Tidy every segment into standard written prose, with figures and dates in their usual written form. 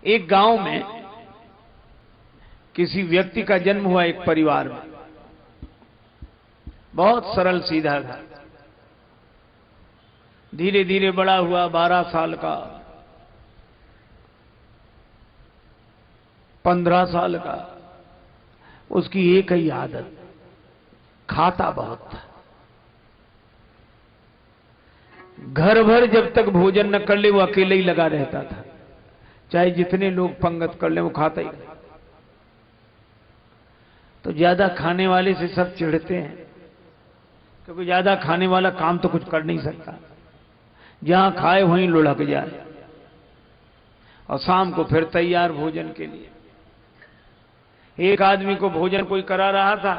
एक गांव में किसी व्यक्ति का जन्म हुआ, एक परिवार में। बहुत सरल सीधा था। धीरे धीरे बड़ा हुआ, 12 साल का, 15 साल का। उसकी एक ही आदत, खाता बहुत था। घर भर जब तक भोजन न कर ले वो अकेले ही लगा रहता था। चाहे जितने लोग पंगत कर ले वो खाता ही। तो ज्यादा खाने वाले से सब चिढ़ते हैं, क्योंकि ज्यादा खाने वाला काम तो कुछ कर नहीं सकता। जहां खाए वहीं लुढ़क जाए। और शाम को फिर तैयार भोजन के लिए। एक आदमी को भोजन कोई करा रहा था,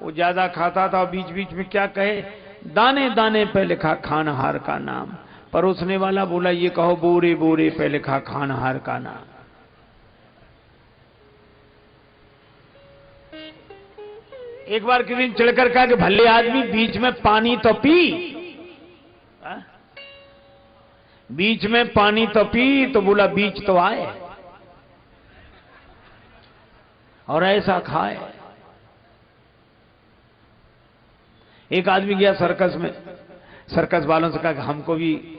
वो ज्यादा खाता था और बीच बीच में क्या कहे, दाने दाने पे लिखा खानहार का नाम। परोसने वाला बोला ये कहो बोरे बोरे पे लिखा खानहार का नाम। एक बार किसी ने चिढ़कर कहा कि भले आदमी बीच में पानी तो पी, बीच में पानी तो पी। तो बोला बीच तो आए और ऐसा खाए। एक आदमी गया सर्कस में, सर्कस वालों से कहा कि हमको भी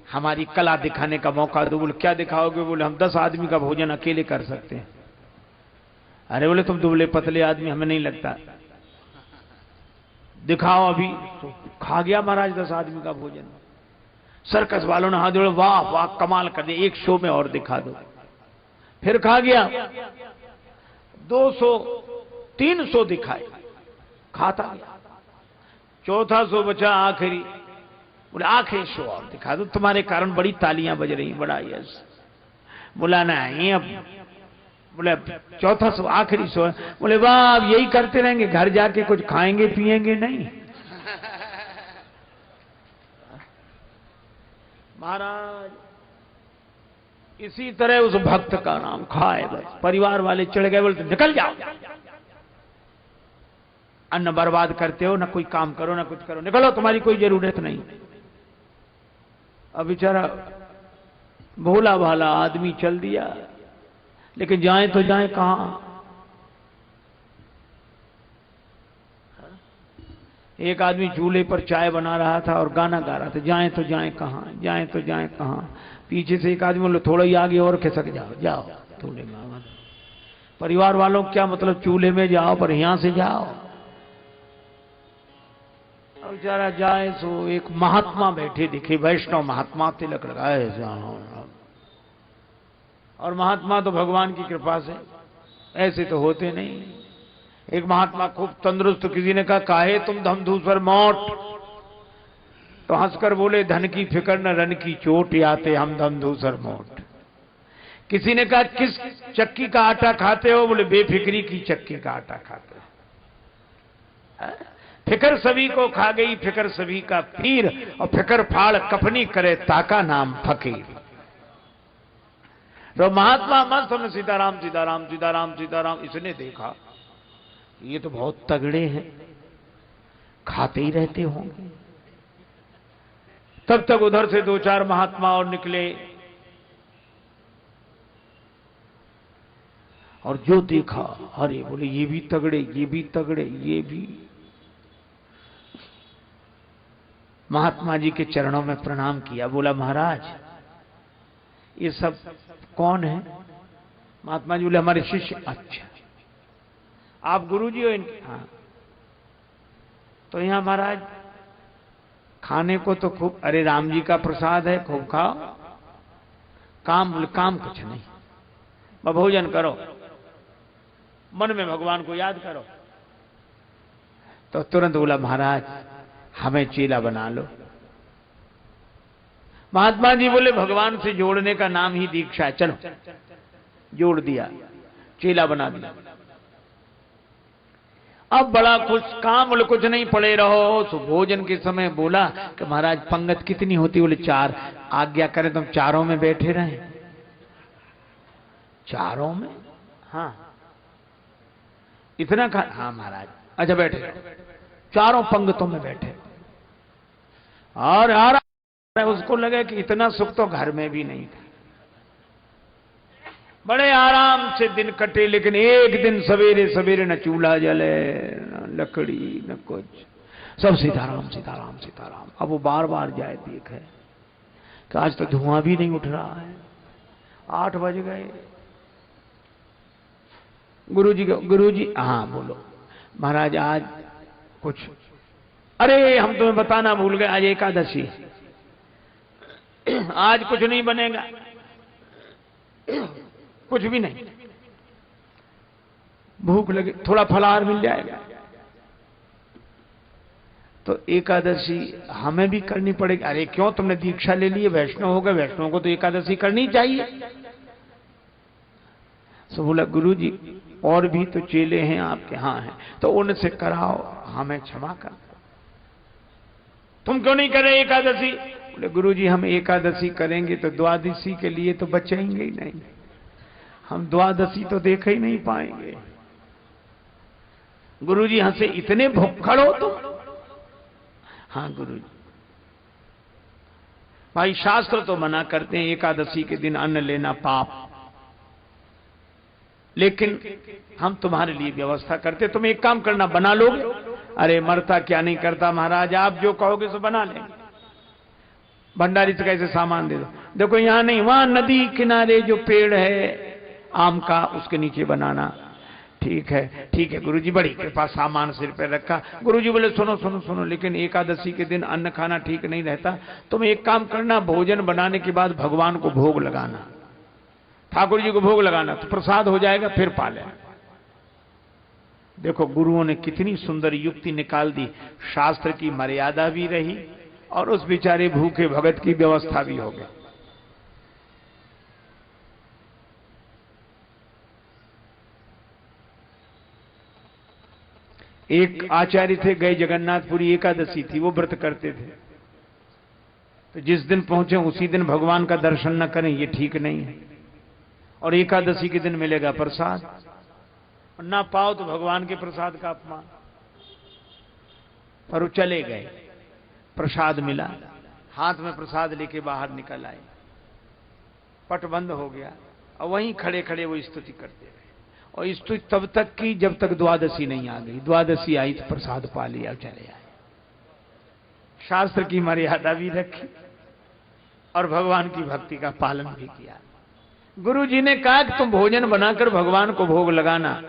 हमारी कला दिखाने का मौका दो। बोले क्या दिखाओगे? बोले हम 10 आदमी का भोजन अकेले कर सकते हैं। अरे बोले तुम दुबले पतले आदमी, हमें नहीं लगता, दिखाओ अभी। तो खा गया महाराज 10 आदमी का भोजन। सर्कस वालों ने हाथ जोड़े, वाह वाह कमाल कर दिया, एक शो में और दिखा दो। फिर खा गया, 200 300 दिखाए, खाता गया। चौथा शो बचा आखिरी। बोले आखिरी शो और दिखा दो, तुम्हारे कारण बड़ी तालियां बज रही, बड़ा यस। बोला नहीं अब, बोले चौथा शो आखिरी शो है। बोले वाह अब यही करते रहेंगे, घर जाके कुछ खाएंगे पिएंगे नहीं। महाराज इसी तरह उस भक्त का नाम खाए, बस परिवार वाले चिढ़ गए, बोलते निकल जाओ, अन्न बर्बाद करते हो, ना कोई काम करो ना कुछ करो, निकलो, तुम्हारी कोई जरूरत नहीं। अब बेचारा भोला भाला आदमी चल दिया, लेकिन जाए तो जाए कहां। एक आदमी चूल्हे पर चाय बना रहा था और गाना गा रहा था, जाए तो जाए कहां, जाए तो जाए कहां। पीछे से एक आदमी बोले थोड़ा ही आगे और खिसक जाओ, जाओ चूल्हे में। परिवार वालों क्या मतलब, चूल्हे में जाओ पर यहां से जाओ। और जरा जाए सो एक महात्मा बैठे दिखे, वैष्णव महात्मा, तिलक लगाए। और महात्मा तो भगवान की कृपा से, ऐसे तो होते नहीं। एक महात्मा खूब तंदुरुस्त, किसी ने कहा काहे तुम धमधूसर मोट? तो हंसकर बोले धन की फिक्र न रन की चोट, आते हम धमधूसर मोट। किसी ने कहा किस चक्की का आटा खाते हो? बोले बेफिक्री की चक्की का आटा खाते हो। फिक्र सभी को खा गई, फिक्र सभी का पीर, और फिक्र फाड़ कफनी करे ताका नाम फकीर। तो महात्मा मस्त में सीताराम सीताराम सीताराम सीताराम। इसने देखा ये तो बहुत तगड़े हैं, खाते ही रहते होंगे। तब तक उधर से 2-4 महात्मा और निकले, और जो देखा अरे बोले ये भी तगड़े, ये भी तगड़े, ये भी। महात्मा जी के चरणों में प्रणाम किया, बोला महाराज ये सब कौन है? महात्मा जी बोले हमारे शिष्य। अच्छा आप गुरुजी हो इनके? हाँ। तो यहां महाराज खाने को तो खूब, अरे राम जी का प्रसाद है, खूब खाओ। काम काम कुछ नहीं, भोजन करो, मन में भगवान को याद करो। तो तुरंत बोला महाराज हमें चेला बना लो। महात्मा जी बोले भगवान से जोड़ने का नाम ही दीक्षा है, चलो। जोड़ दिया, चेला बना दिया। अब बड़ा कुछ काम, बोले कुछ नहीं पड़े रहो। तो भोजन के समय बोला कि महाराज पंगत कितनी होती? बोले 4। आज्ञा करें तो हम चारों में बैठे रहें। चारों में? हाँ इतना खा, हाँ महाराज। अच्छा बैठे रहो, चारों पंगतों में बैठे। और उसको लगे कि इतना सुख तो घर में भी नहीं था। बड़े आराम से दिन कटे, लेकिन एक दिन सवेरे सवेरे न चूल्हा जले, न लकड़ी, न कुछ, सब सीताराम सीताराम सीताराम। अब वो बार बार जाए देखे कि आज तो धुआं भी नहीं उठ रहा है। 8 बज गए। गुरुजी हाँ बोलो महाराज आज कुछ, अरे हम तुम्हें बताना भूल गए, आज एकादशी, आज कुछ नहीं बनेगा, कुछ भी नहीं, भूख लगे थोड़ा फलाहार मिल जाएगा। तो एकादशी हमें भी करनी पड़ेगी। अरे क्यों, तुमने दीक्षा ले ली है, वैष्णव हो गए, वैष्णव को तो एकादशी करनी चाहिए। तो बोला गुरुजी और भी तो चेले हैं आपके, हाँ हैं, तो उनसे कराओ, हमें क्षमा कर। तुम क्यों नहीं कर रहे एकादशी? बोले गुरुजी हम एकादशी करेंगे तो द्वादशी के लिए तो बचेंगे ही नहीं, हम द्वादशी तो देख ही नहीं पाएंगे। गुरुजी हंसे, इतने भुक्खड़ हो तुम? हाँ गुरुजी। भाई शास्त्र तो मना करते हैं एकादशी के दिन अन्न लेना पाप, लेकिन हम तुम्हारे लिए व्यवस्था करते, तुम एक काम करना, बना लोगे? अरे मरता क्या नहीं करता महाराज, आप जो कहोगे सो बना लेंगे। भंडारी से कैसे सामान दे दो, देखो यहां नहीं, वहां नदी किनारे जो पेड़ है आम का, उसके नीचे बनाना। ठीक है गुरुजी, बड़ी कृपा, सामान सिर पे रखा। गुरुजी बोले सुनो सुनो सुनो, लेकिन एकादशी के दिन अन्न खाना ठीक नहीं रहता, तुम एक काम करना, भोजन बनाने के बाद भगवान को भोग लगाना, ठाकुर जी को भोग लगाना, तो प्रसाद हो जाएगा, फिर पाले। देखो गुरुओं ने कितनी सुंदर युक्ति निकाल दी, शास्त्र की मर्यादा भी रही और उस बेचारे भूखे भगत की व्यवस्था भी हो गई। एक आचार्य थे, गए जगन्नाथपुरी, एकादशी थी, वो व्रत करते थे, तो जिस दिन पहुंचे उसी दिन भगवान का दर्शन न करें ये ठीक नहीं है, और एकादशी के दिन मिलेगा प्रसाद, और ना पाओ तो भगवान के प्रसाद का अपमान। पर वो चले गए, प्रसाद मिला, हाथ में प्रसाद लेके बाहर निकल आए, पट बंद हो गया, और वहीं खड़े खड़े वो स्तुति करते रहे, और स्तुति तब तक की जब तक द्वादशी नहीं आ गई। द्वादशी आई तो प्रसाद पा लिया, चले आए। शास्त्र की मर्यादा भी रखी और भगवान की भक्ति का पालन भी किया। गुरु जी ने कहा कि तुम भोजन बनाकर भगवान को भोग लगाना,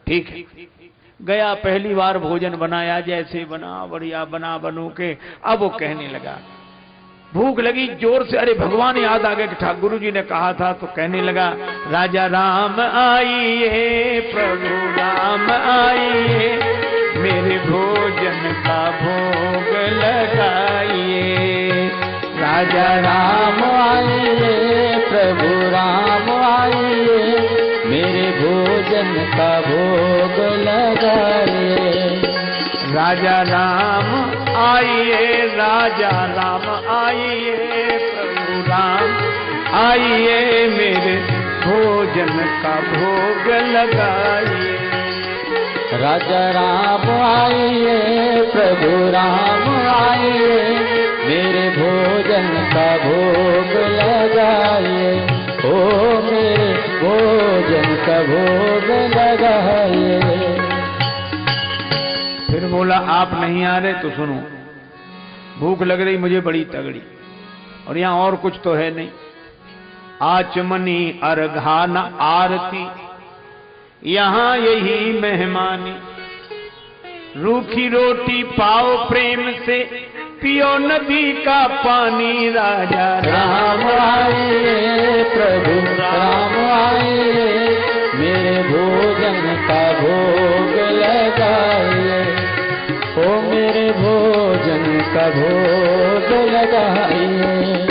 ठीक है। गया, पहली बार भोजन बनाया, जैसे बना बढ़िया बना बनू के, अब वो कहने लगा, भूख लगी जोर से, अरे भगवान याद आ गया कि ठाकुर गुरु जी ने कहा था, तो कहने लगा, राजा राम आइए, प्रभु राम आइए, मेरे भोजन का भोग लगाइए। राजा राम आइए, प्रभु राम आइए, मेरे भोजन का भोग लगाइए। राजा राम आइए, राजा राम आइए, प्रभु राम आइए, मेरे भोजन का भोग लगाइए। राजा राम आइए, प्रभु राम आइए, मेरे भोजन का भोग लगाइए। ओ मेरे भोजन का भोग लगाइए। फिर बोला, आप नहीं आ रहे तो सुनो, भूख लग रही मुझे बड़ी तगड़ी, और यहां और कुछ तो है नहीं। आचमनी अर्घान आरती, यहां यही मेहमानी, रूखी रोटी पाओ प्रेम से, पियो नदी का पानी। राजा राम आइए, प्रभु राम आइए, मेरे भोजन का भोग लगाइए। ओ मेरे भोजन का भोग लगाइए।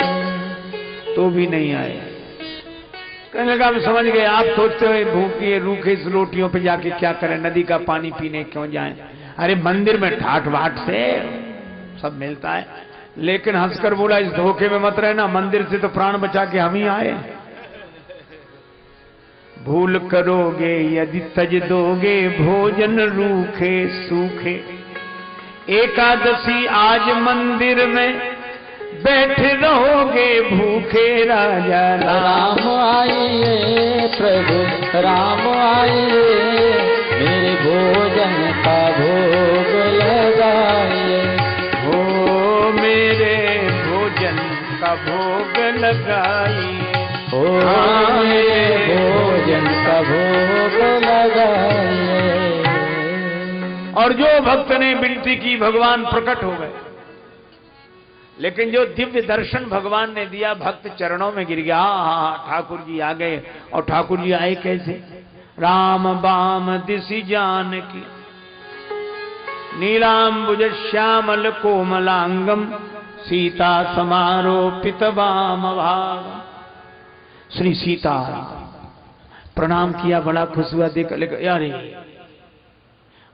तो भी नहीं आए। कहने लगा, मैं समझ गए, आप सोचते हुए भूखी रूखे इस रोटियों पे जाके क्या करें, नदी का पानी पीने क्यों जाएं? अरे मंदिर में ठाट बाट से सब मिलता है। लेकिन हंसकर बोला, इस धोखे में मत रहना, मंदिर से तो प्राण बचा के हम ही आए। भूल करोगे यदि तज दोगे, भोजन रूखे सूखे। एकादशी आज मंदिर में, बैठ रहोगे भूखे राजा राम आइए प्रभु राम आइए, मेरे भोजन का भोग लगाइए। हो मेरे भोजन का भोग लगाइए, ओ मेरे भोजन का भोग लगाइए। और जो भक्त ने विनती की भगवान प्रकट हो गए, लेकिन जो दिव्य दर्शन भगवान ने दिया भक्त चरणों में गिर गया। हाँ ठाकुर जी आ गए। और ठाकुर जी आए कैसे? राम बाम दिशि जान की, नीलांबुज श्यामल कोमलांगम, सीता समारोपित वाम भाग। श्री सीता प्रणाम किया, बड़ा खुश हुआ देख। लेकिन यार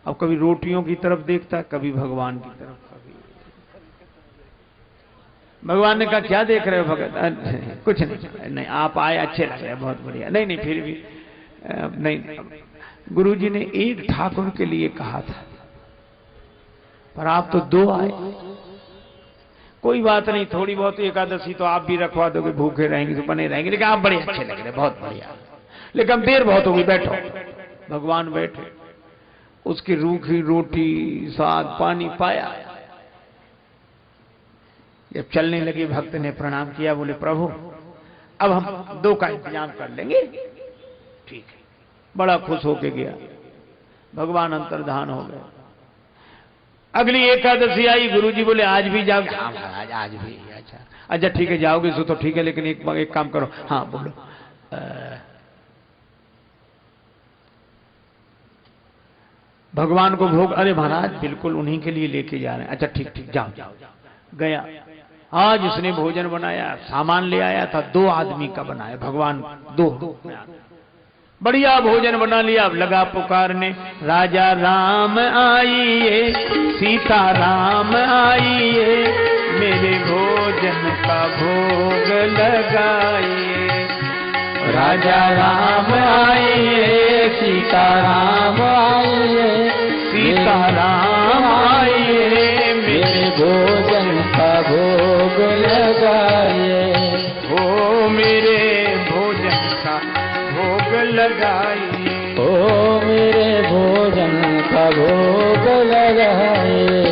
अब कभी रोटियों की तरफ देखता, कभी भगवान की तरफ। भगवान ने कहा क्या देख रहे हो भगत? कुछ नहीं, नहीं आप आए अच्छे लग रहे हैं, बहुत बढ़िया। नहीं नहीं फिर भी नहीं, गुरुजी ने एक ठाकुर के लिए कहा था, पर आप तो दो आए। कोई बात नहीं, थोड़ी बहुत एकादशी तो आप भी रखवा दोगे, भूखे रहेंगे तो बने रहेंगे, लेकिन आप बड़े अच्छे लग रहे, बहुत बढ़िया। लेकिन देर बहुत होगी, बैठो। भगवान बैठे, उसकी रूखी रोटी साग पानी पाया। जब चलने लगे भक्त ने प्रणाम किया, बोले प्रभु अब हम दो का इंतजाम कर लेंगे। ठीक है, बड़ा खुश होके गया। भगवान अंतर्धान हो गए। अगली एकादशी आई, गुरुजी बोले आज भी जाओगे? हाँ महाराज आज भी। अच्छा अच्छा ठीक है, जाओगे सो तो ठीक है, लेकिन एक काम करो। हाँ बोलो। भगवान को भोग? अरे महाराज बिल्कुल उन्हीं के लिए लेके जा रहे हैं। अच्छा ठीक ठीक, जाओ जाओ। गया, आज उसने भोजन बनाया, सामान ले आया था, 2 आदमी का बनाया। भगवान 2 बढ़िया भोजन बना लिया। अब लगा पुकारने, राजा राम आइए, सीता राम आइए, मेरे भोजन का भोग लगाइए। राजा राम आइए, सीता राम आइए, सीता राम आइए, मेरे भोजन का भोग लगाइए। ओ मेरे भोजन का भोग लगाइए। ओ मेरे भोजन का भोग लगाइए।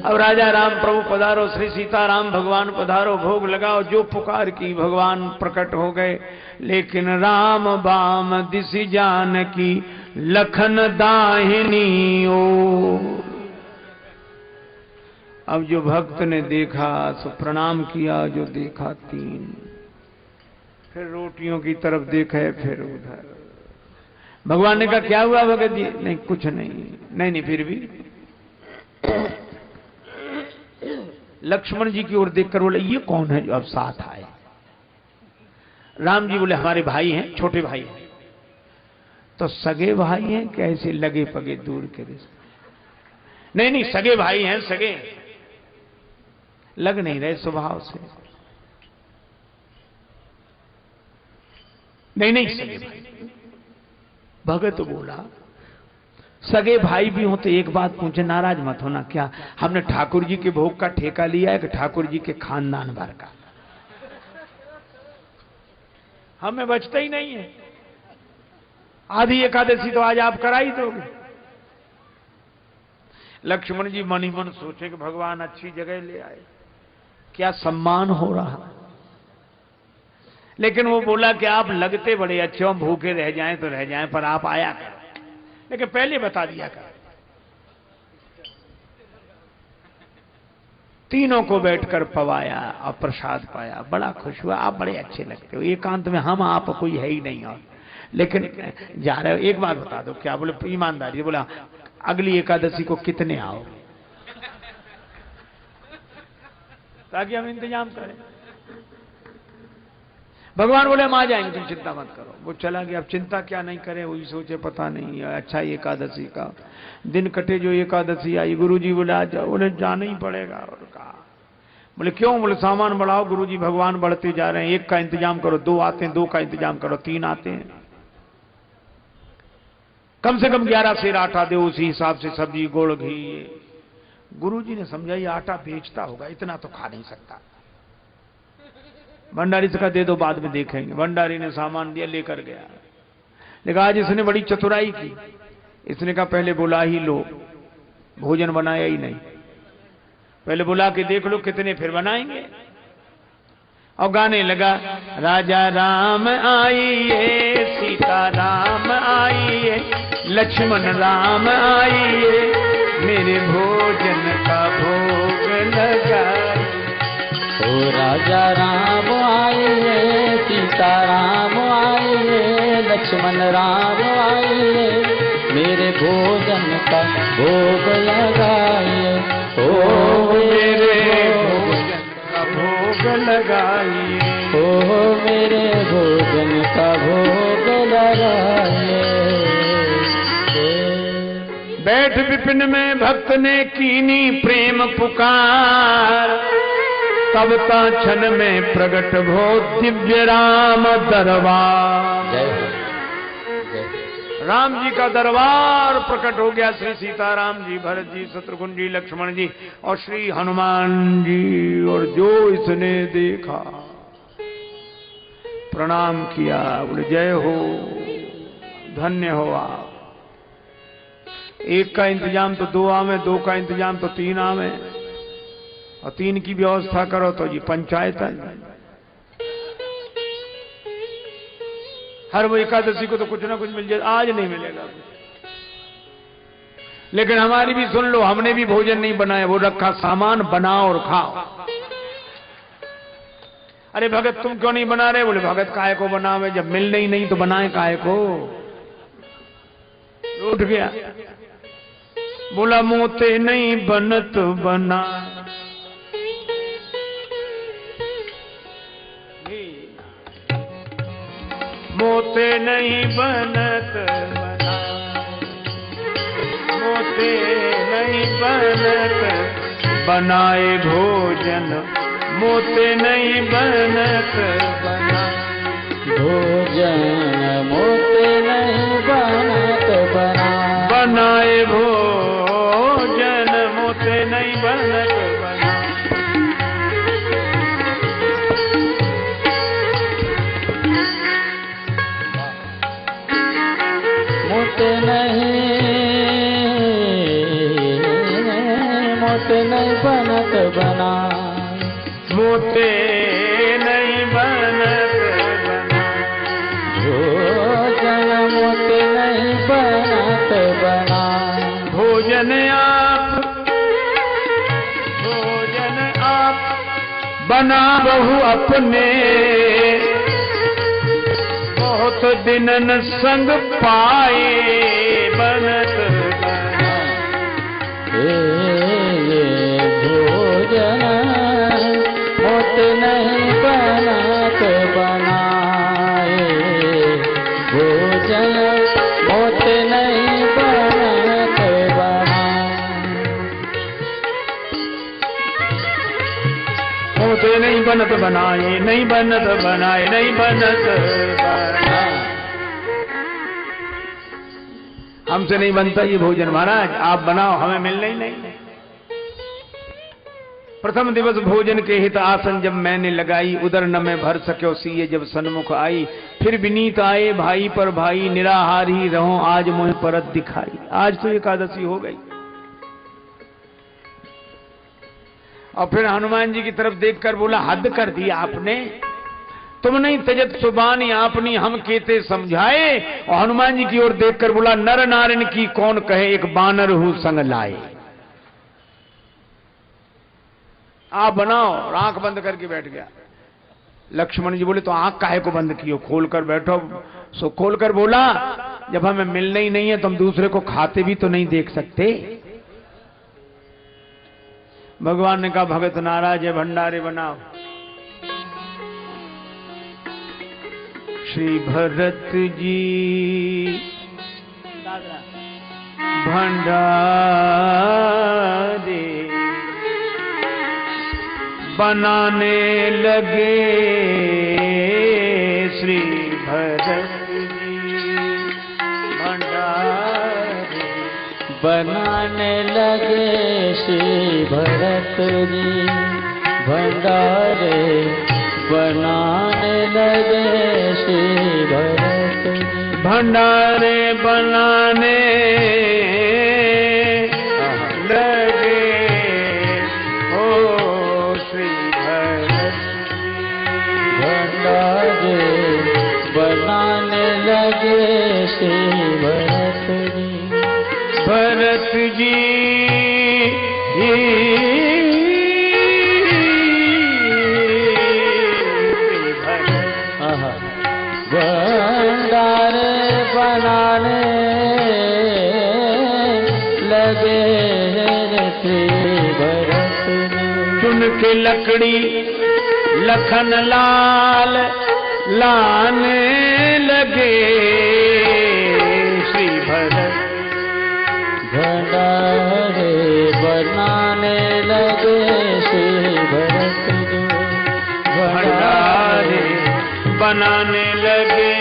अब राजा राम प्रभु पधारो, श्री सीताराम भगवान पधारो, भोग लगाओ। जो पुकार की भगवान प्रकट हो गए। लेकिन राम बाम दिशि जान की, लखन दाहिनी ओ। अब जो भक्त ने देखा सो प्रणाम किया, जो देखा 3, फिर रोटियों की तरफ देखे, फिर उधर। भगवान ने कहा क्या हुआ भगत जी? नहीं कुछ नहीं। नहीं नहीं फिर भी लक्ष्मण जी की ओर देखकर बोले ये कौन है जो अब साथ आए? राम जी बोले हमारे भाई हैं, छोटे भाई हैं। तो सगे भाई हैं, कैसे लगे पगे दूर के रिश्ते? नहीं नहीं सगे भाई हैं, सगे लग नहीं रहे स्वभाव से। नहीं नहीं सगे भाई। भगत बोला सगे भाई भी हो तो एक बात पूछे, नाराज मत होना, क्या हमने ठाकुर जी के भोग का ठेका लिया है कि ठाकुर जी के खानदान भर का? हमें बचता ही नहीं है। आधी एकादशी तो आज आप करा ही दोगे। लक्ष्मण जी मन ही मन सोचे कि भगवान अच्छी जगह ले आए, क्या सम्मान हो रहा। लेकिन वो बोला कि आप लगते बड़े अच्छे हो, भूखे रह जाएं तो रह जाएं, पर आप आया करो, लेकिन पहले बता दिया कर। तीनों को बैठकर पवाया और प्रसाद पाया, बड़ा खुश हुआ। आप बड़े अच्छे लगते हो, एकांत में हम आप कोई है ही नहीं। और लेकिन जा रहे हो, एक बात बता दो। क्या बोले? ईमानदारी। बोला अगली एकादशी को कितने आओ, ताकि हम इंतजाम करें। भगवान बोले हम आ जाएंगे, तुम चिंता मत करो। वो चला गया। अब चिंता क्या नहीं करे, वही सोचे पता नहीं अच्छा एकादशी का दिन कटे जो एकादशी आई। गुरुजी बोले आ जाओ। बोले जाना ही पड़ेगा। और कहा बोले क्यों? बोले सामान बढ़ाओ गुरुजी, भगवान बढ़ते जा रहे हैं, 1 का इंतजाम करो, 2 आते हैं, 2 का इंतजाम करो, 3 आते हैं, कम से कम 11 सेर आटा दो, उसी हिसाब से सब्जी गुड़ घी गुरुजी ने समझा ये आटा बेचता होगा, इतना तो खा नहीं सकता। भंडारी से कहा दे दो, बाद में देखेंगे। भंडारी ने सामान दिया, लेकर गया। लेकिन आज इसने बड़ी चतुराई की। इसने कहा पहले बुला ही लो, भोजन बनाया ही नहीं, पहले बुला के देख लो कितने, फिर बनाएंगे। और गाने लगा, राजा राम आइए, सीता राम आइए, लक्ष्मण राम आइए, मेरे भोजन का भोग लगाइए। ओ राजा राम आइए, सीता राम आइए, लक्ष्मण राम आइए, मेरे भोजन का भोग लगाइए। ओ मेरे भोजन का भोग लगाइए। ओ मेरे भोजन का भोग लगाइए। बैठ विपिन में भक्त ने कीनी प्रेम पुकार, तब ता क्षण में प्रगट भो दिव्य राम दरबार। राम जी का दरबार प्रकट हो गया। श्री सीताराम जी, भरत जी, शत्रुघ्न जी, लक्ष्मण जी और श्री हनुमान जी। और जो इसने देखा प्रणाम किया, बोले जय हो, धन्य हो आप। एक का इंतजाम तो 2 आवे, 2 का इंतजाम तो 3 आवे, और 3 की व्यवस्था करो तो जी पंचायत है। हर वो एकादशी को तो कुछ ना कुछ मिल जाए, आज नहीं मिलेगा कुछ। लेकिन हमारी भी सुन लो, हमने भी भोजन नहीं बनाया, वो रखा सामान, बनाओ और खाओ। अरे भगत तुम क्यों नहीं बना रहे? बोले भगत काहे को बनावे, जब मिलने ही नहीं तो बनाए काहे को। उठ गया, बोला मोते नहीं बनत बना, मोते नहीं बनत बना, मोते नहीं बनत बनाए भोजन, मोते नहीं बनत बना, भोजन मोते नहीं बनत बना, बनाए भोजन मोते नहीं बनत बना। मोते नहीं बनत बना, मोते नहीं बनत बना, भोजन मोते नहीं बनत बना, भोजन आप बना बहु अपने, बहुत दिनन संग पाए बनत बना। भोजन मोते नहीं बनत बनाए, भोजन मोते नहीं बनत बना, मोते नहीं बनत बनाए, नहीं बनत बनाए, नहीं बनत बना। हमसे नहीं बनता ये भोजन महाराज, आप बनाओ, हमें मिलना ही नहीं। प्रथम दिवस भोजन के हित आसन जब मैंने लगाई, उदर न में भर सक्यो सीए जब सन्मुख आई, फिर विनीत आए भाई पर भाई, निराहार ही रहो आज मुझ परत दिखाई। आज तो एकादशी हो गई। और फिर हनुमान जी की तरफ देखकर बोला हद कर दी आपने, तुम नहीं तजत सुबानी आपनी हम केते समझाए। और हनुमान जी की ओर देखकर बोला नर नारायण की कौन कहे, एक बानर हूं संग लाए। आप बनाओ। और आंख बंद करके बैठ गया। लक्ष्मण जी बोले तो आंख काहे को बंद कियो, खोल कर बैठो। सो खोल कर बोला जब हमें मिलना ही नहीं है तो हम दूसरे को खाते भी तो नहीं देख सकते। भगवान ने कहा भगत नाराज है, भंडारे बनाओ। श्री भरत जी भंडारे बनाने लगे, श्री भरत जी भंडारे बनाने लगे श्री भरत जी, भंडारे बनाने लगे श्री भरत जी, भंडारे बनाने लगे ओ श्री भरत जी, भंडारे बनाने लगे श्री भरत जी, भरत जी भंडारे बनाने लगे श्री भरत जी, चुन के लकड़ी लखन लाल लाने लगे श्री भरत, भंडारे बनाने लगे श्री भरत जी, भंडारे बनाने लगे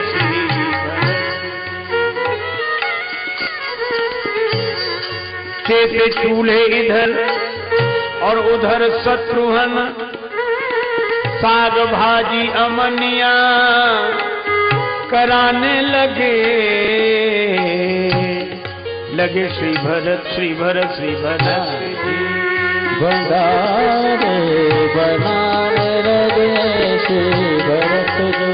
श्री भरत, चेते चूल्हे इधर और उधर शत्रुघ्न, साग भाजी अमनिया कराने लगे श्री भरत श्री भरत श्री भरत जी, भंडारे बनाने लगे श्री भरत जी,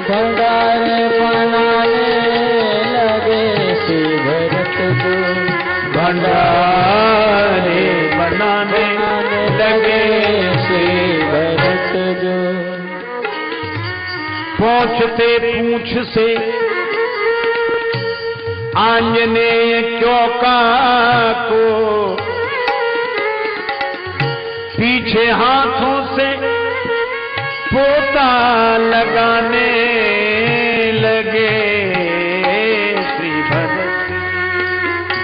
भंडारे बनाने लगे श्री भरत जी, भंडारे बनाने लगे श्री भरत जी, पहुंचते पूंछ से आंजनेय चौका को, पीछे हाथों से पोता लगाने लगे श्री भरत,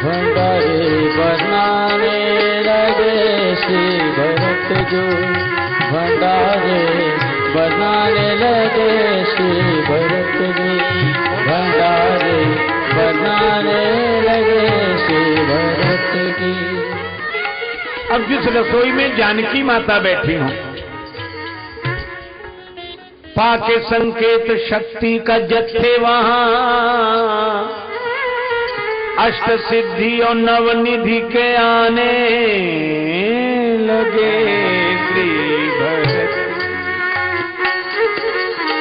भंडारे बनाने लगे श्री भरत जी, भंडारे बनाने लगे श्री भरत जी, भंडारे बनाने लगे श्री भरत जी। अब जिस रसोई में जानकी माता बैठी हूं, पाके संकेत शक्ति का जत्थे वहां, अष्ट सिद्धि और नवनिधि के आने लगे श्री भरत,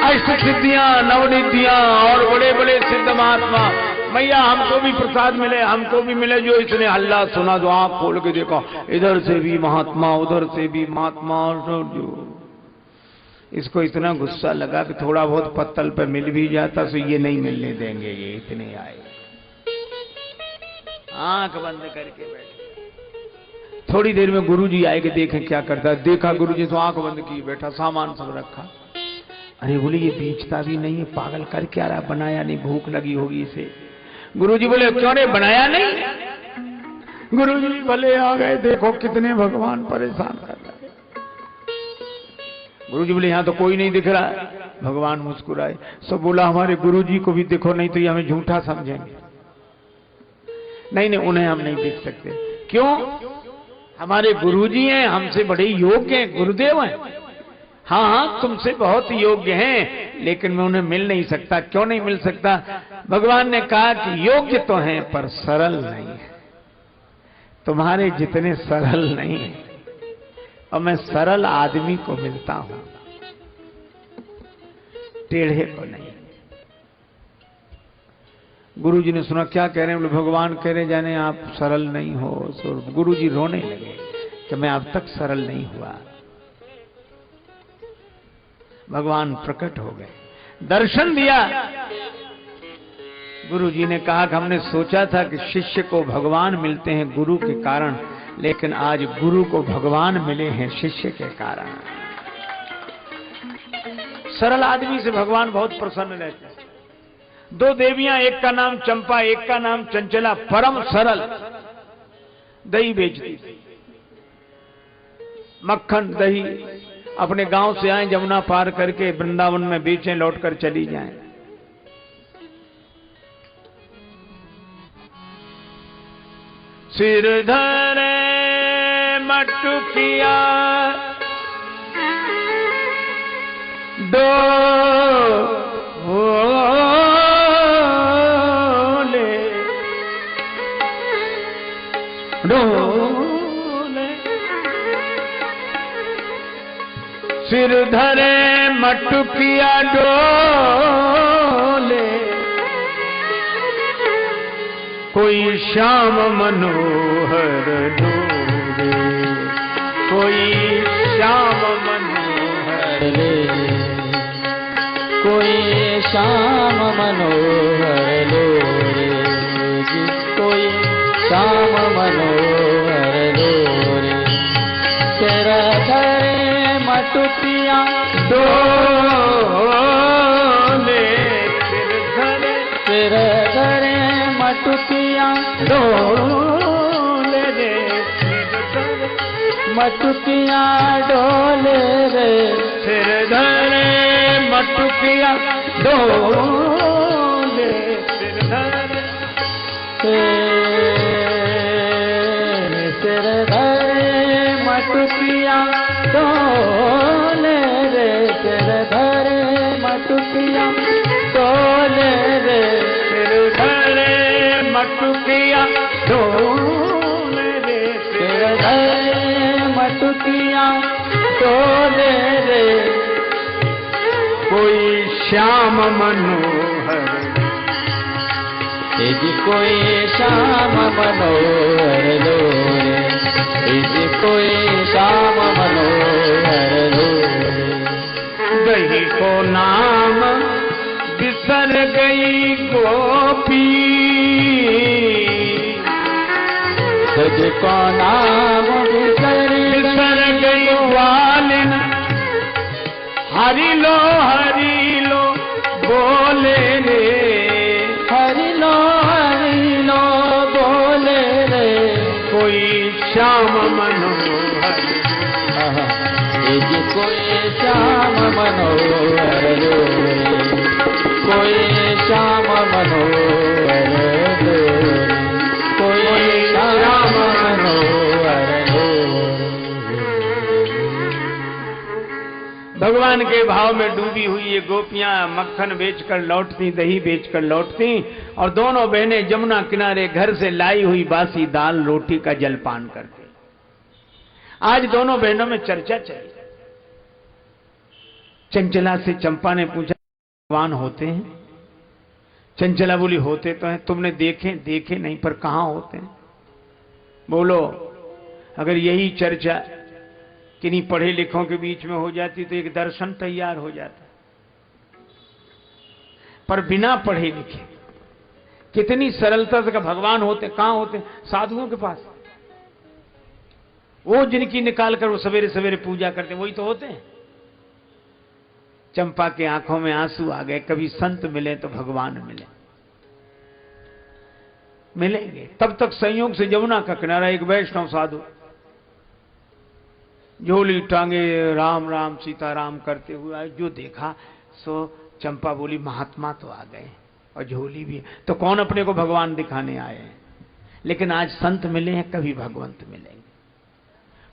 अष्ट सिद्धियां नवनिधियां और बड़े बड़े सिद्ध महात्मा, मैया हमको भी प्रसाद मिले, हमको भी मिले। जो इसने हल्ला सुना, जो आंख खोल के देखा, इधर से भी महात्मा उधर से भी महात्मा, जो इसको इतना गुस्सा लगा कि थोड़ा बहुत पत्तल पे मिल भी जाता तो ये नहीं मिलने देंगे, ये इतने आए। आंख बंद करके बैठे। थोड़ी देर में गुरुजी आए कि देखें क्या करता है। देखा गुरुजी तो आंख बंद की बैठा, सामान सब रखा। अरे बोले ये बेचता भी नहीं है, पागल कर क्या रहा, बनाया नहीं, भूख लगी होगी इसे। गुरुजी बोले क्यों रे बनाया नहीं? गुरुजी भले आ गए, देखो कितने भगवान परेशान कर रहे। गुरुजी बोले यहाँ तो कोई नहीं दिख रहा है। भगवान मुस्कुराए, सब बोला हमारे गुरुजी को भी देखो, नहीं तो ये हमें झूठा समझेंगे। नहीं नहीं, उन्हें हम नहीं देख सकते। क्यों? हमारे गुरुजी हैं, हमसे बड़े योग्य हैं, गुरुदेव हैं। हाँ हाँ, तुमसे बहुत योग्य हैं, लेकिन मैं उन्हें मिल नहीं सकता। क्यों नहीं मिल सकता? भगवान ने कहा कि योग्य तो हैं पर सरल नहीं है। तुम्हारे जितने सरल नहीं है, और मैं सरल आदमी को मिलता हूं, टेढ़े को नहीं। गुरुजी ने सुना, क्या कह रहे हैं? बोले भगवान कह रहे जाने आप सरल नहीं हो। तो गुरुजी रोने लगे कि मैं अब तक सरल नहीं हुआ। भगवान प्रकट हो गए, दर्शन दिया। गुरुजी ने कहा कि हमने सोचा था कि शिष्य को भगवान मिलते हैं गुरु के कारण, लेकिन आज गुरु को भगवान मिले हैं शिष्य के कारण। सरल आदमी से भगवान बहुत प्रसन्न रहते हैं। दो देवियां, एक का नाम चंपा, एक का नाम चंचला, परम सरल, दही बेचती, मक्खन दही अपने गांव से आए, जमुना पार करके वृंदावन में बेचें, लौटकर चली जाएं। सिर धरे मटुकिया डोले डोले सिर धरे मटुकिया डोले कोई श्याम मनोहर डोले कोई श्याम मनोहर ले कोई श्याम मनोहर लो रे जी कोई श्याम मनोहर लो रे तेरा धरे मटुकिया डोले तेरा धरे मटुकिया डोले रे मटुकिया डोले रे सिर धरे मटुकिया डोले सिर धरे सिर धरे मटुकिया डोले रे सिर धरे मटुकिया डोले रे सिर धरे मटुकिया डोले रे सिर धरे मटुकिया डोले रे कोई श्याम मनोहर जी कोई श्याम मनोहर लो रे जी कोई श्याम मनोहर लो रे गई को नाम बिसर गई गोपी तुझको नाम बिसर गई वालिन हरि लो बोले रे हरि लो बोले रे कोई श्याम मनोहर जी कोई श्याम मनोहर लो रे कोई श्याम मनोहर लो रे कोई श्याम मनोहर लो भगवान के भाव में डूबी हुई ये गोपियां मक्खन बेचकर लौटती, दही बेचकर लौटती और दोनों बहनें जमुना किनारे घर से लाई हुई बासी दाल रोटी का जलपान करती। आज दोनों बहनों में चर्चा चली। चंचला से चंपा ने पूछा भगवान होते हैं? चंचला बोली होते तो हैं, तुमने देखे नहीं पर कहां होते हैं? बोलो, अगर यही चर्चा किन्हीं पढ़े लिखों के बीच में हो जाती तो एक दर्शन तैयार हो जाता। पर बिना पढ़े लिखे कितनी सरलता से भगवान होते, कहां होते? साधुओं के पास। वो जिनकी निकाल कर वो सवेरे सवेरे पूजा करते वही तो होते हैं। चंपा के आंखों में आंसू आ गए। कभी संत मिले तो भगवान मिलेंगे। तब तक संयोग से यमुना का किनारा एक वैष्णव साधु झोली टांगे राम राम सीताराम करते हुए आए। जो देखा सो चंपा बोली महात्मा तो आ गए और झोली भी। तो कौन अपने को भगवान दिखाने आए हैं? लेकिन आज संत मिले हैं, कभी भगवंत मिलेंगे।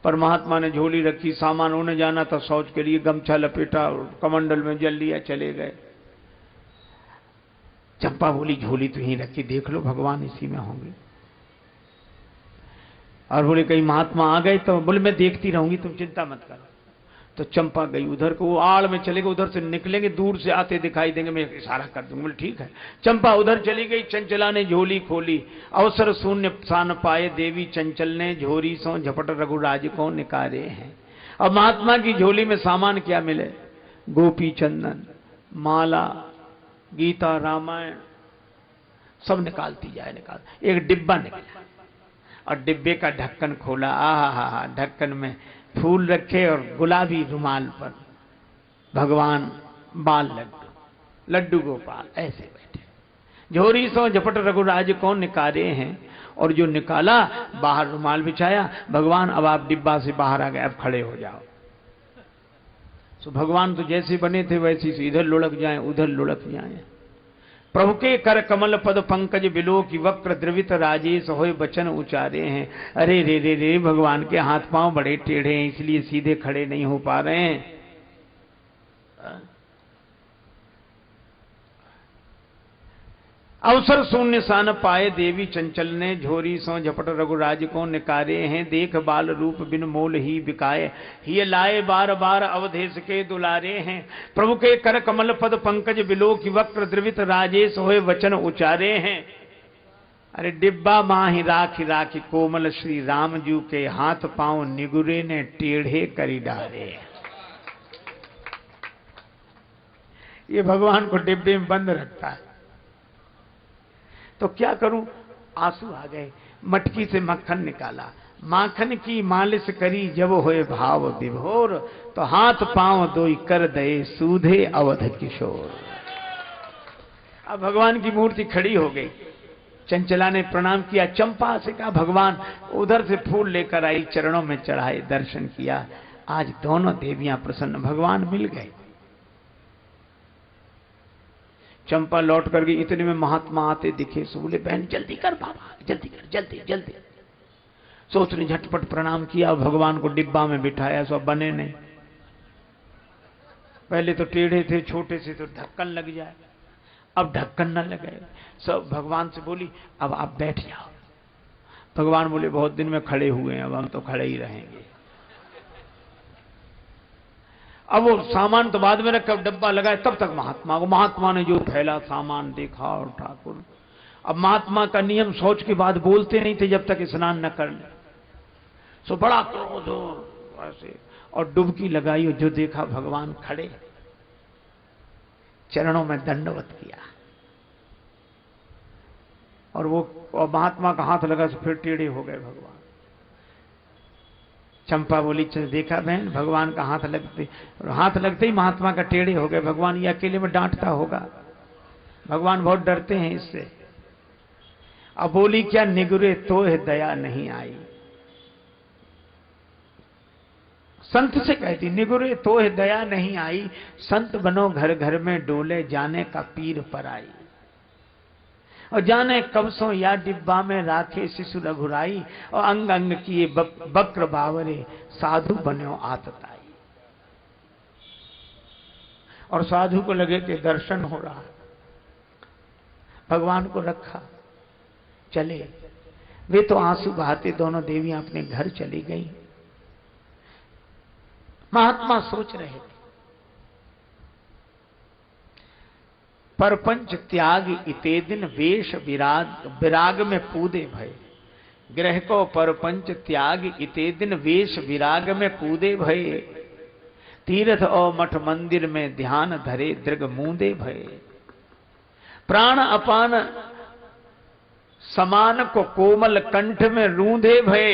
पर महात्मा ने झोली रखी, सामान होने जाना था, शौच के लिए गमछा लपेटा और कमंडल में जल लिया, चले गए। चंपा बोली झोली तो यहीं रखी, देख लो भगवान इसी में होंगे। और बोले कहीं महात्मा आ गए तो बोले मैं देखती रहूंगी, तुम चिंता मत करो। तो चंपा गई उधर को, वो आड़ में चले गए, उधर से निकलेंगे, दूर से आते दिखाई देंगे, मैं इशारा कर दूंगा। बोले ठीक है। चंपा उधर चली गई। चंचला ने झोली खोली, अवसर शून्य सान पाए देवी चंचल ने झोरी सो झपट रघुराज को निकारे हैं। अब महात्मा की झोली में सामान क्या मिले? गोपी चंदन, माला, गीता, रामायण सब निकालती जाए। एक डिब्बा निकला और डिब्बे का ढक्कन खोला। आहा, ढक्कन में फूल रखे और गुलाबी रुमाल पर भगवान बाल लड्डू गोपाल ऐसे बैठे। झोरी सो झपट रघुराज को निकारे हैं। और जो निकाला, बाहर रुमाल बिछाया, भगवान अब आप डिब्बा से बाहर आ गए, अब खड़े हो जाओ। तो भगवान तो जैसे बने थे वैसे इधर लुढ़क जाएं, उधर लुढ़क जाएं। प्रभु के कर कमल पद पंकज बिलो की वक्र द्रवित राजेश होए वचन उचारे हैं। अरे रे रे रे, भगवान के हाथ पांव बड़े टेढ़े हैं, इसलिए सीधे खड़े नहीं हो पा रहे हैं। अवसर शून्य सान पाए देवी चंचल ने, झोरी सो झपट रघुराज को निकारे हैं। देख बाल रूप बिन मोल ही बिकाए, ये लाए बार बार अवधेश के दुलारे हैं। प्रभु के कर कमल पद पंकज बिलो की वक्र द्रवित राजेश होए वचन उचारे हैं। अरे डिब्बा माही राखी राखी कोमल श्री राम जू के, हाथ पांव निगुरे ने टेढ़े करी डारे। ये भगवान को डिब्बे में बंद रखता है। तो क्या करूं, आंसू आ गए, मटकी से मक्खन निकाला, माखन की मालिश करी जब होए भाव विभोर, तो हाथ पांव दोई कर दे सूधे अवध किशोर। अब भगवान की मूर्ति खड़ी हो गई। चंचला ने प्रणाम किया, चंपा से कहा भगवान, उधर से फूल लेकर आई, चरणों में चढ़ाए, दर्शन किया। आज दोनों देवियां प्रसन्न, भगवान मिल गए। चंपा लौट कर गई, इतने में महात्मा आते दिखे। सो बोले बहन जल्दी कर बाबा, जल्दी कर, जल्दी जल्दी। सो उसने झटपट प्रणाम किया, भगवान को डिब्बा में बिठाया। सो बने नहीं, पहले तो टेढ़े थे, छोटे से तो ढक्कन लग जाए, अब ढक्कन न लगे। सब भगवान से बोली अब आप बैठ जाओ। भगवान बोले बहुत दिन में खड़े हुए हैं, अब हम तो खड़े ही रहेंगे। अब वो सामान तो बाद में रखा, डब्बा लगाए, तब तक महात्मा ने जो फैला सामान देखा। और ठाकुर, अब महात्मा का नियम सोच के बाद बोलते नहीं थे जब तक स्नान न कर ले। सो बड़ा क्रोध हो ऐसे, और डुबकी लगाई, और जो देखा भगवान खड़े, चरणों में दंडवत किया। और वो महात्मा का हाथ लगा, तो फिर टेढ़े हो गए भगवान। चंपा बोली चल देखा बहन, भगवान का हाथ लगते ही महात्मा का टेढ़े हो गए। भगवान ये अकेले में डांटता होगा, भगवान बहुत डरते हैं इससे। अब बोली क्या निगुरे तो है दया नहीं आई। संत से कहती निगुरे तो है दया नहीं आई, संत बनो घर घर में डोले, जाने का पीर पर आई। और जाने कब सो या डिब्बा में राखे शिशु रघुराई, और अंग अंग किए बक्र बावरे, साधु बन्यो आतताई। और साधु को लगे कि दर्शन हो रहा, भगवान को रखा, चले। वे तो आंसू बहाते दोनों देवियां अपने घर चली गई। महात्मा सोच रहे थे, परपंच त्याग इते दिन, वेश विराग में कूदे भय। ग्रह को परपंच त्याग इते दिन, वेश विराग में कूदे भय। तीर्थ और मठ मंदिर में ध्यान धरे, दृग मूंदे भय। प्राण अपान समान को कोमल कंठ में रूंधे भय,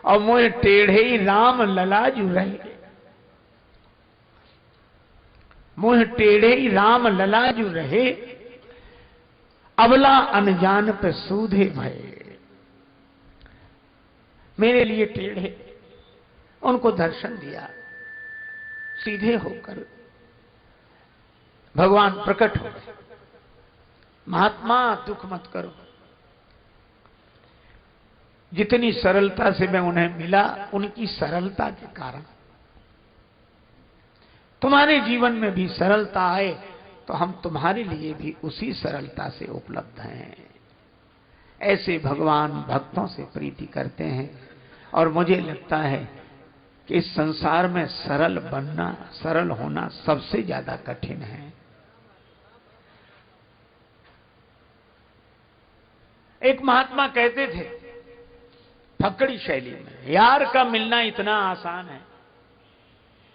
और मोह टेढ़े ही राम ललाजु रहे। मुंह टेढ़े ही राम ललाजु रहे, अबला अनजान पे सूधे भय। मेरे लिए टेढ़े, उनको दर्शन दिया, सीधे होकर भगवान प्रकट हो गए। महात्मा दुख मत करो, जितनी सरलता से मैं उन्हें मिला, उनकी सरलता के कारण तुम्हारे जीवन में भी सरलता आए, तो हम तुम्हारे लिए भी उसी सरलता से उपलब्ध हैं। ऐसे भगवान भक्तों से प्रीति करते हैं। और मुझे लगता है कि इस संसार में सरल बनना, सरल होना सबसे ज्यादा कठिन है। एक महात्मा कहते थे फक्कड़ी शैली में, यार का मिलना इतना आसान है,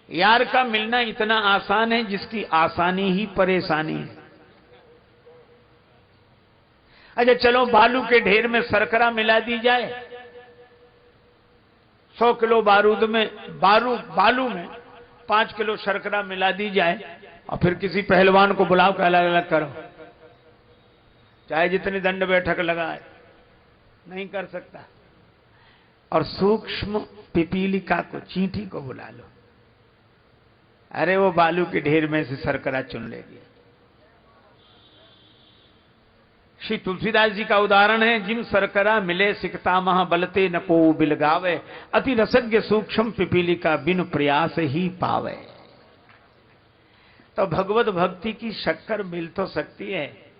यार का मिलना इतना आसान है जिसकी आसानी ही परेशानी है। अच्छा चलो बालू के ढेर में शर्करा मिला दी जाए, 100 किलो बारूद में बालू में 5 किलो शर्करा मिला दी जाए, और फिर किसी पहलवान को बुलाओ के अलग अलग करो, चाहे जितनी दंड बैठक लगाए, नहीं कर सकता। और सूक्ष्म पिपीलिका को, चींटी को बुला लो, अरे वो बालू के ढेर में से शर्करा चुन लेगी। श्री तुलसीदास जी का उदाहरण है, जिम सरकरा मिले सिकता मह बलते न को बिलगावे, अति रसज्ञ सूक्ष्म पिपीलिका बिन प्रयास ही पावे। तो भगवत भक्ति की शक्कर मिल तो सकती है,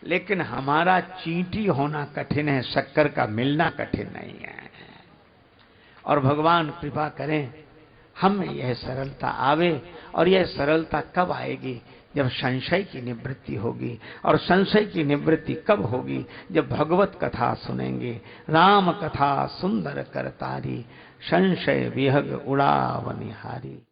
लेकिन हमारा चींटी होना कठिन है, शक्कर का मिलना कठिन नहीं है। और भगवान कृपा करें हम में यह सरलता आवे। और यह सरलता कब आएगी? जब संशय की निवृत्ति होगी। और संशय की निवृत्ति कब होगी? जब भगवत कथा सुनेंगे। राम कथा सुंदर करतारी, संशय विहग उड़ावनिहारी।